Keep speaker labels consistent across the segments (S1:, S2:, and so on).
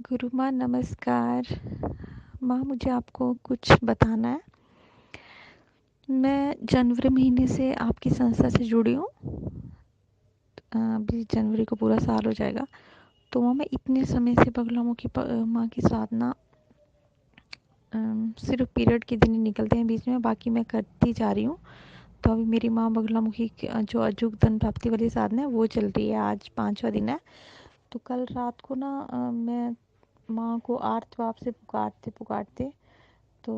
S1: गुरु माँ नमस्कार। माँ मुझे आपको कुछ बताना है। मैं जनवरी महीने से आपकी संस्था से जुड़ी हूँ। अभी जनवरी को पूरा साल हो जाएगा। तो माँ मैं इतने समय से बगलामुखी माँ की साधना सिर्फ पीरियड के दिन ही निकलते हैं बीच में, बाकी मैं करती जा रही हूँ। तो अभी मेरी माँ बगलामुखी जो अचूक धन प्राप्ति वाली साधना है वो चल रही है। आज 5वां दिन है। तो कल रात को ना मैं माँ को आर्तवाप से पुकारते पुकारते तो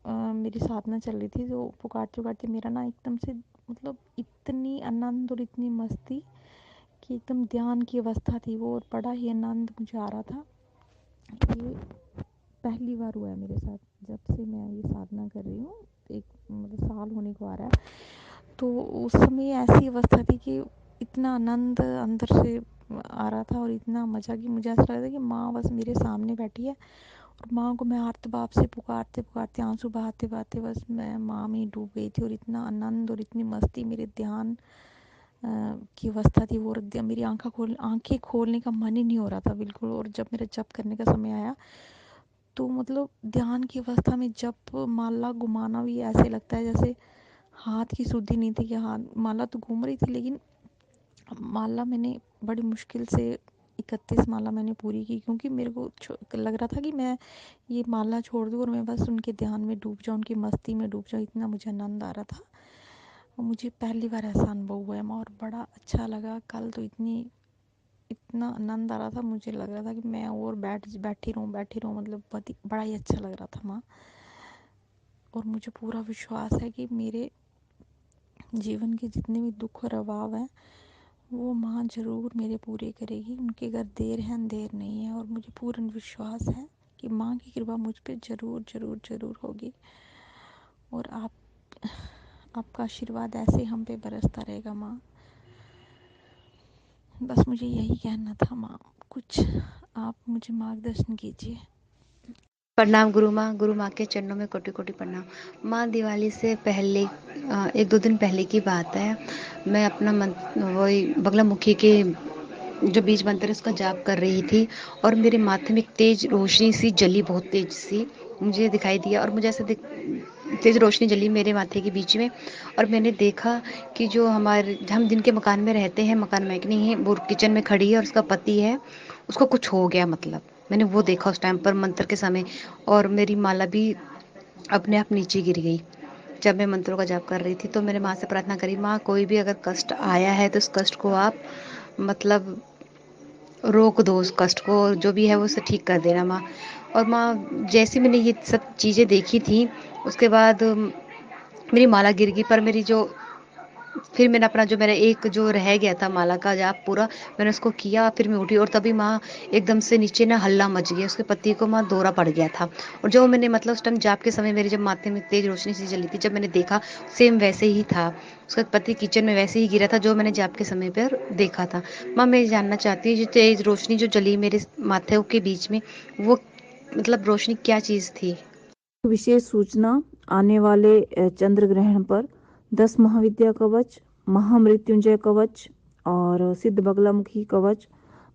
S1: मेरी साधना चल रही थी। तो पुकारते पुकारते मेरा ना एकदम से मतलब इतनी आनंद और इतनी मस्ती कि एकदम ध्यान की अवस्था थी वो, और बड़ा ही आनंद मुझे आ रहा था। ये पहली बार हुआ है मेरे साथ जब से मैं ये साधना कर रही हूँ। एक मतलब साल होने को आ रहा है। तो उस समय ऐसी अवस्था थी कि इतना आनंद अंदर से आ रहा था और इतना मज़ा कि मुझे ऐसा लग रहा था कि माँ बस मेरे सामने बैठी है। और माँ को मैं आर्तबाप से पुकारते पुकारते आंसू बहाते बहाते बस मैं माँ में डूब गई थी। और इतना आनंद और इतनी मस्ती, मेरे ध्यान की अवस्था थी वो। मेरी आंखें खोलने का मन ही नहीं हो रहा था बिल्कुल। और जब मेरा जप करने का समय आया तो मतलब ध्यान की अवस्था में जप माला घुमाना भी ऐसे लगता है जैसे हाथ की शुद्धि नहीं थी कि हाथ माला तो घूम रही थी, लेकिन माला मैंने बड़ी मुश्किल से 31 माला मैंने पूरी की, क्योंकि मेरे को लग रहा था कि मैं ये माला छोड़ दूँ और मैं बस उनके ध्यान में डूब जाऊँ, उनकी मस्ती में डूब जाऊँ। इतना मुझे आनंद आ रहा था। और मुझे पहली बार ऐसा अनुभव हुआ है माँ, और बड़ा अच्छा लगा। कल तो इतना आनंद आ रहा था, मुझे लग रहा था कि मैं और बैठी रहूँ, मतलब बड़ा ही अच्छा लग रहा था माँ। और मुझे पूरा विश्वास है कि मेरे जीवन के जितने भी दुख और अभाव हैं वो माँ ज़रूर मेरे पूरे करेगी। उनके घर देर है अंधेर नहीं है। और मुझे पूर्ण विश्वास है कि माँ की कृपा मुझ पे ज़रूर ज़रूर ज़रूर होगी। और आपका आशीर्वाद ऐसे हम पे बरसता रहेगा माँ। बस मुझे यही कहना था माँ। कुछ आप मुझे मार्गदर्शन कीजिए।
S2: प्रणाम गुरु माँ के चरणों में कोटि कोटि प्रणाम। माँ दिवाली से पहले 1-2 दिन पहले की बात है। मैं अपना वही बगलामुखी के जो बीज मंत्र है उसका जाप कर रही थी और मेरे माथे में एक तेज रोशनी सी जली, बहुत तेज सी मुझे दिखाई दिया। और मुझे ऐसे तेज रोशनी जली मेरे माथे के बीच में। और मैंने देखा कि जो हम जिनके मकान में रहते हैं, मकान मालिकनी है, वो किचन में खड़ी है और उसका पति है, उसको कुछ हो गया। मतलब मैंने वो देखा उस टाइम पर मंत्र के समय। और मेरी माला भी अपने आप नीचे गिर गई। जब मैं मंत्रों का जाप कर रही थी तो मैंने माँ से प्रार्थना करी, माँ कोई भी अगर कष्ट आया है तो उस कष्ट को आप मतलब रोक दो, उस कष्ट को जो भी है वो उसे ठीक कर देना माँ। और माँ जैसे मैंने ये सब चीज़ें देखी थी उसके बाद मेरी माला गिर गई। पर मेरी जो फिर मैंने अपना जो मेरा एक जो रह गया था माला का जाप पूरा, मैंने उसको किया। फिर मैं उठी और तभी माँ एकदम से नीचे ना हल्ला मच गया, उसके पति को माँ दौरा पड़ गया था। और जो मैंने मतलब उस टाइम जाप के समय मेरे जब माथे में तेज रोशनी सी जली थी, जब मैंने देखा सेम वैसे ही था, उसका पति किचन में वैसे ही गिरा था जो मैंने जाप के समय पर देखा था। माँ मैं जानना चाहती हूँ जो तेज रोशनी जो जली मेरे माथे के बीच में, वो मतलब रोशनी क्या चीज़ थी?
S3: विशेष सूचना आने वाले चंद्र ग्रहण पर 10 महाविद्या कवच, महामृत्युंजय कवच और सिद्ध बगलामुखी कवच,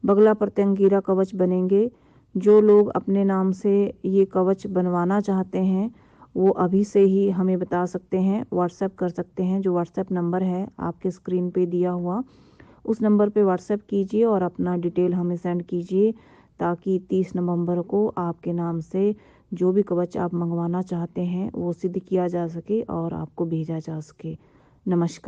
S3: बगला प्रत्यंगिरा कवच बनेंगे। जो लोग अपने नाम से ये कवच बनवाना चाहते हैं वो अभी से ही हमें बता सकते हैं, व्हाट्सएप कर सकते हैं। जो व्हाट्सएप नंबर है आपके स्क्रीन पे दिया हुआ, उस नंबर पे व्हाट्सएप कीजिए और अपना डिटेल हमें सेंड कीजिए, ताकि 30 नवंबर को आपके नाम से जो भी कवच आप मंगवाना चाहते हैं वो सिद्ध किया जा सके और आपको भेजा जा सके। नमस्कार।